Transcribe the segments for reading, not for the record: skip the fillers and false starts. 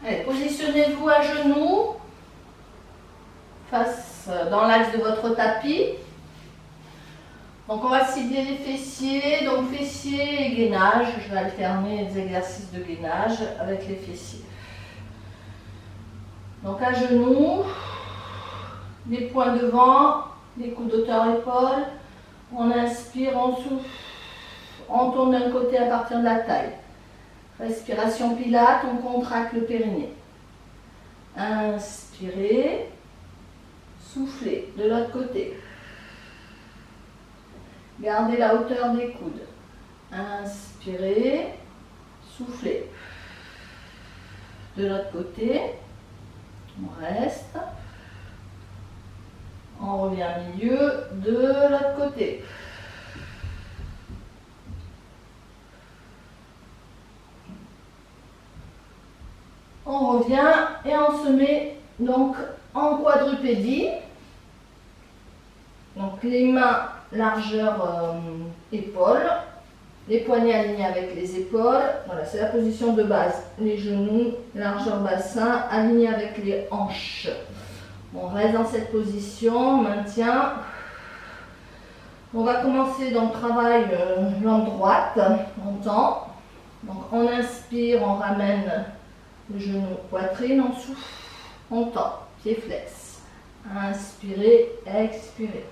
Allez, positionnez-vous à genoux, face dans l'axe de votre tapis. Donc on va cibler les fessiers, donc fessiers et gainage. Je vais alterner les exercices de gainage avec les fessiers. Donc à genoux, les poings devant, les coudes hauteur-épaule. On inspire, on souffle, on tourne d'un côté à partir de la taille. Respiration pilate, on contracte le périnée. Inspirez, soufflez de l'autre côté. Gardez la hauteur des coudes. Inspirez, soufflez. De l'autre côté, on reste. On revient au milieu de l'autre côté. On revient et on se met donc en quadrupédie. Donc les mains largeur épaules, les poignets alignés avec les épaules. Voilà, c'est la position de base. Les genoux, largeur bassin, alignés avec les hanches. On reste dans cette position, maintien. On va commencer dans le travail jambe droite, on tend. Donc on inspire, on ramène le genou, poitrine, on souffle, on tend, pied flex. Inspirez, expirez.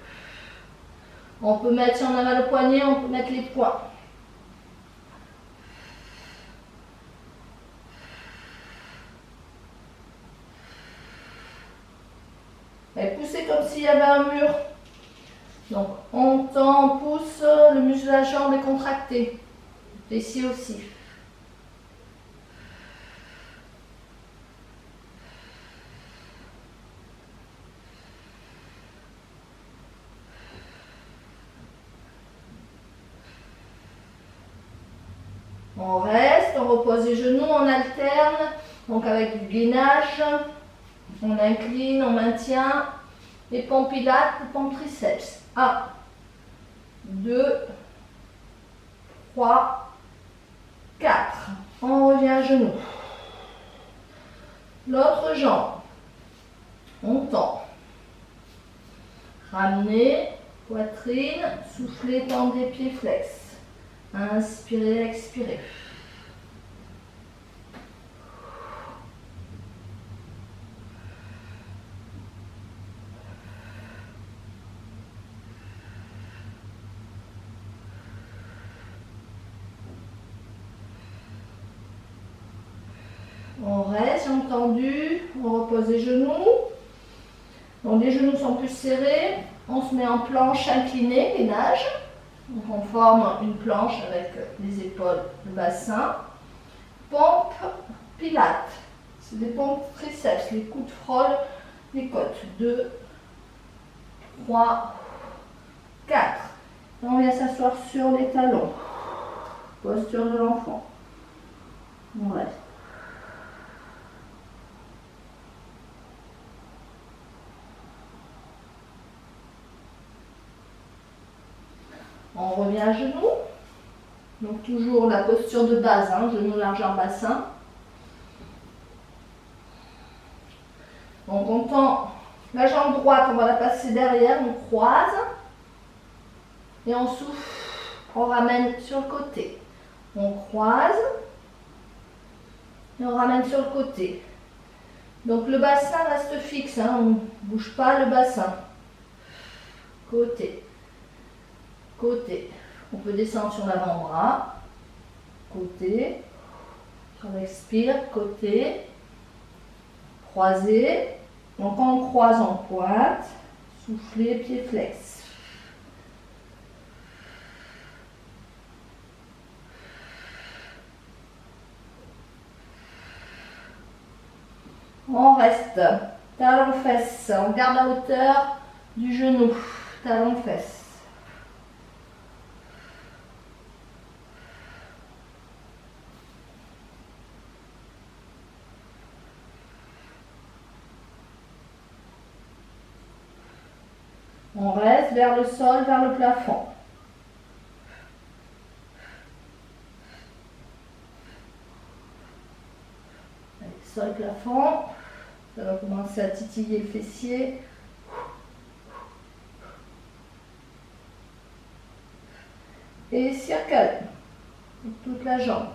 On peut mettre, si on a mal au poignet, on peut mettre les poings. Et poussez comme s'il y avait un mur. Donc on tend, on pousse, le muscle de la jambe est contracté. Ici aussi. On reste, on repose les genoux, on alterne, donc avec du gainage, on incline, on maintient, les pompes pilates, les pompes triceps. 1, 2, 3, 4. On revient à genoux. L'autre jambe, on tend. Ramenez, poitrine, soufflez, tendez, pieds flex. Inspirez, expirez. On reste, jambes tendues, on repose les genoux. Donc les genoux sont plus serrés. On se met en planche inclinée, gainage. Donc on forme une planche avec les épaules, le bassin. Pompe pilates. C'est des pompes triceps, les coudes frôlent les côtes. 2, 3, 4. Et on vient s'asseoir sur les talons. Posture de l'enfant. On reste. On revient à genoux. Donc toujours la posture de base, hein, genou largeur bassin. Donc on tend la jambe droite, on va la passer derrière, on croise. Et on souffle, on ramène sur le côté. On croise. Et on ramène sur le côté. Donc le bassin reste fixe, hein, on ne bouge pas le bassin. Côté. Côté. On peut descendre sur l'avant-bras. Côté. On expire. Côté. Croisé. Donc on croise en pointe. Soufflez, pied flex. On reste. Talon fesse. On garde la hauteur du genou. Talon fesse. On reste vers le sol, vers le plafond. sol plafond. Ça va commencer à titiller le fessier. Et circle toute la jambe.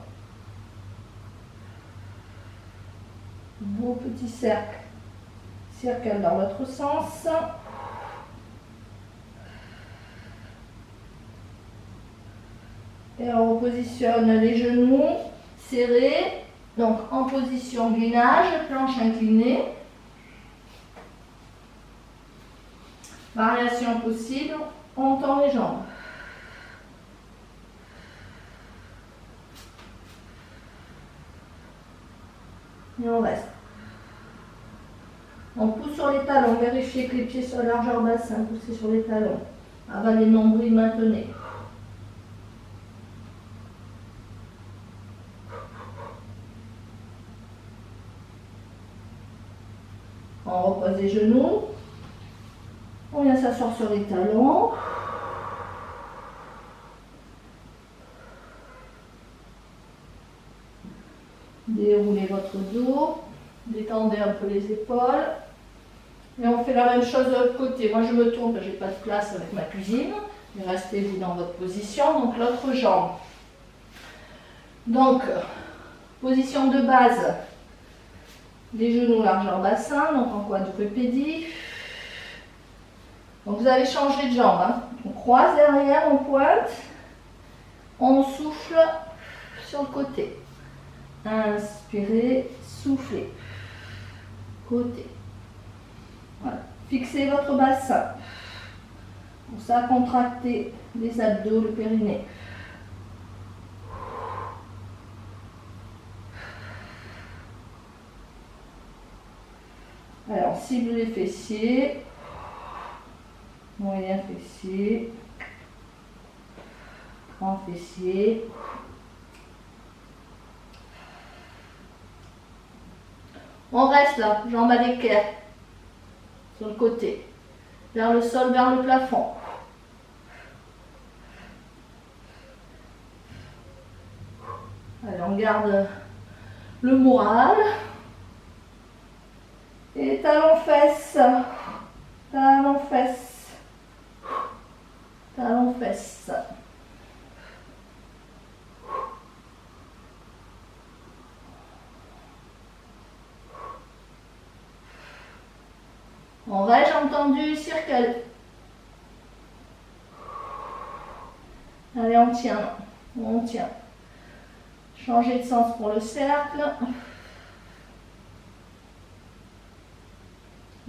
Beau petit cercle. Circle dans l'autre sens. Et on repositionne les genoux serrés. Donc en position gainage, planche inclinée. Variation possible, on tend les jambes. Et on reste. On pousse sur les talons, vérifiez que les pieds soient largeur bassin, poussez sur les talons. Avalez le nombril, maintenez. On repose les genoux. On vient s'asseoir sur les talons. Déroulez votre dos. Détendez un peu les épaules. Et on fait la même chose de l'autre côté. Moi je me tourne, je n'ai pas de place avec ma cuisine. Mais restez-vous dans votre position. Donc l'autre jambe. Donc, position de base. Les genoux largeur bassin, donc en quadrupédie. Donc vous allez changer de jambe. Hein. On croise derrière, on pointe. On souffle sur le côté. Inspirez, soufflez. Côté. Voilà. Fixez votre bassin. Pour ça, contractez les abdos, le périnée. Alors, cible les fessiers, moyen fessier, grand fessier. On reste là, jambes à l'équerre, sur le côté, vers le sol, vers le plafond. Allez, on garde le moral. Et talons-fesses, talons-fesses, talons-fesses. On reste, j'ai entendu, circle. Allez, on tient, on tient. Changez de sens pour le cercle.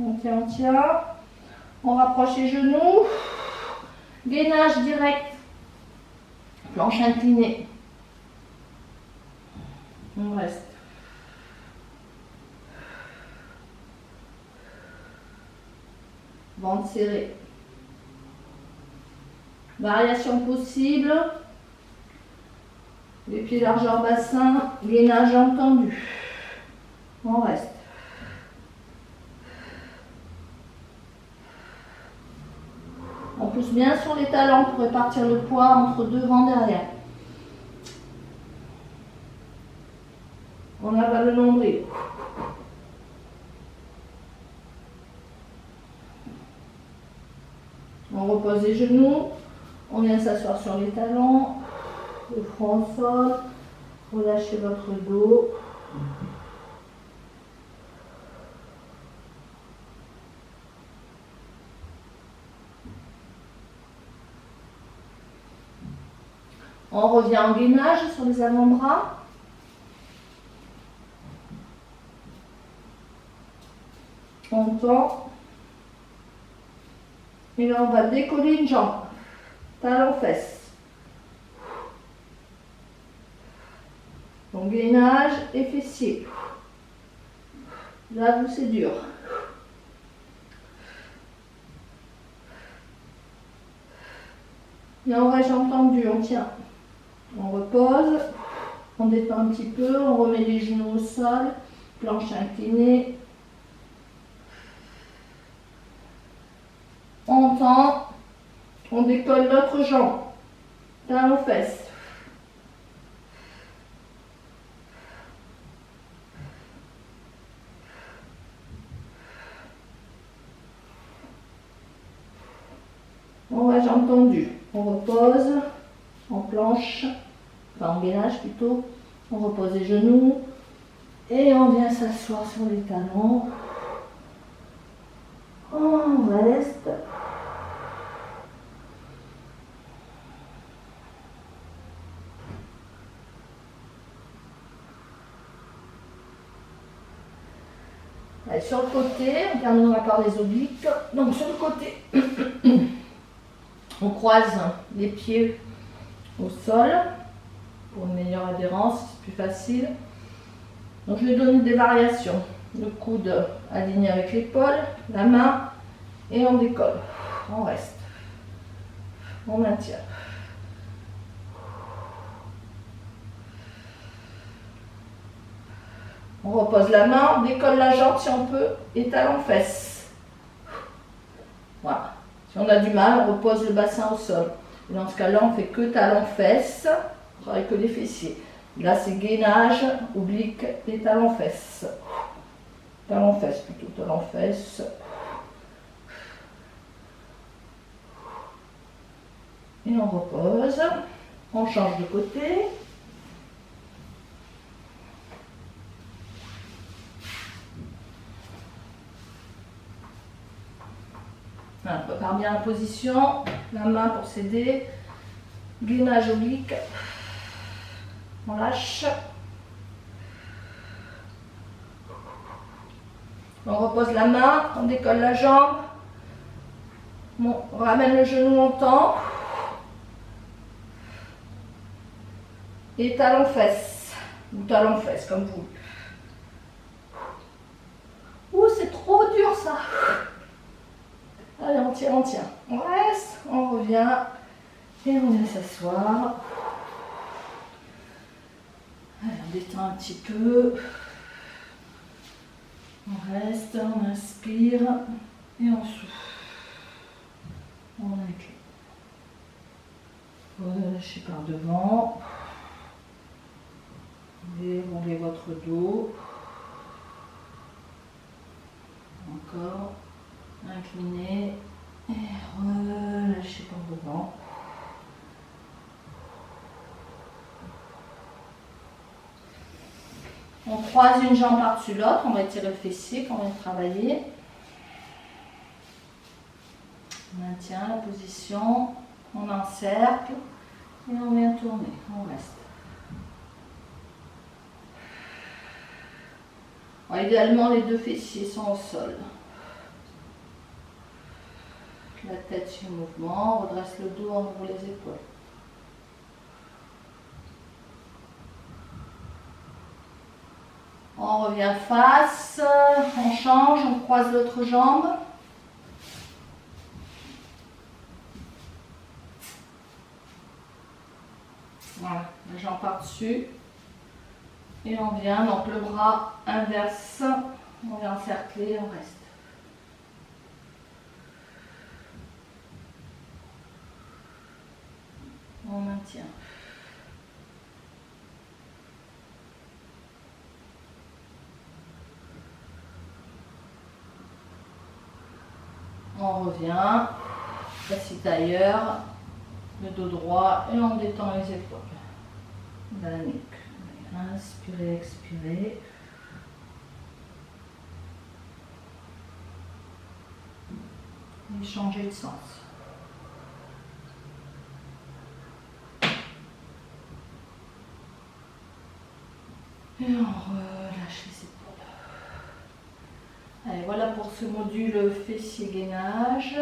On tient, on tient. On rapproche les genoux. Gainage direct. Planche inclinée. On reste. Ventre serré. Variation possible. Les pieds largeur bassin. Gainage entendu. On reste. On pousse bien sur les talons pour répartir le poids entre devant et derrière. On avale le nombril. On repose les genoux. On vient s'asseoir sur les talons. Le front au sol. Relâchez votre dos. On revient en gainage sur les avant-bras. On tend. Et là, on va décoller une jambe. Talons-fesses. Donc, gainage et fessier. Là, vous, c'est dur. Et on reste entendu, on tient. On repose, on détend un petit peu, on remet les genoux au sol, planche inclinée. On tend, on décolle l'autre jambe, talons fesses. On va jambes tendues. On repose en planche, enfin en gainage plutôt. On repose les genoux et on vient s'asseoir sur les talons. On reste. Allez, sur le côté, on terminera par les obliques. Donc sur le côté, on croise les pieds au sol pour une meilleure adhérence, c'est plus facile. Donc je vais donner des variations. Le coude aligné avec l'épaule, la main et on décolle. On reste. On maintient. On repose la main, on décolle la jambe si on peut et talons-fesses. Voilà. Si on a du mal, on repose le bassin au sol. Et dans ce cas-là, on fait que talons-fesses, on travaille que les fessiers. Là, c'est gainage, oblique et talons-fesses. Talons-fesses plutôt, talons-fesses. Et on repose. On change de côté. Voilà, on prépare bien la position, la main pour s'aider, gainage oblique, on lâche, on repose la main, on décolle la jambe, on ramène le genou longtemps, et talons-fesses, ou talons-fesses comme vous. Ouh, c'est trop dur ça! Allez, on tient, on tient. On reste, on revient et on vient s'asseoir. Allez, on détend un petit peu. On reste, on inspire et on souffle. On incline. Relâchez par devant. Déroulez votre dos. Encore. Inclinez et relâchez par devant. On croise une jambe par-dessus l'autre, on va étirer le fessier quand on vient travailler. On maintient la position, on encercle et on vient tourner, on reste. Alors, idéalement, les deux fessiers sont au sol. La tête sur le mouvement, on redresse le dos, on ouvre les épaules. On revient face, on change, on croise l'autre jambe. Voilà, la jambe par-dessus. Et on vient, donc le bras inverse, on vient encercler, on reste. On maintient. On revient, assis ailleurs, le dos droit et on détend les épaules. La nuque. Inspirez, expirez. Et changez de sens. Et on relâche les épaules. Allez, voilà pour ce module fessier gainage.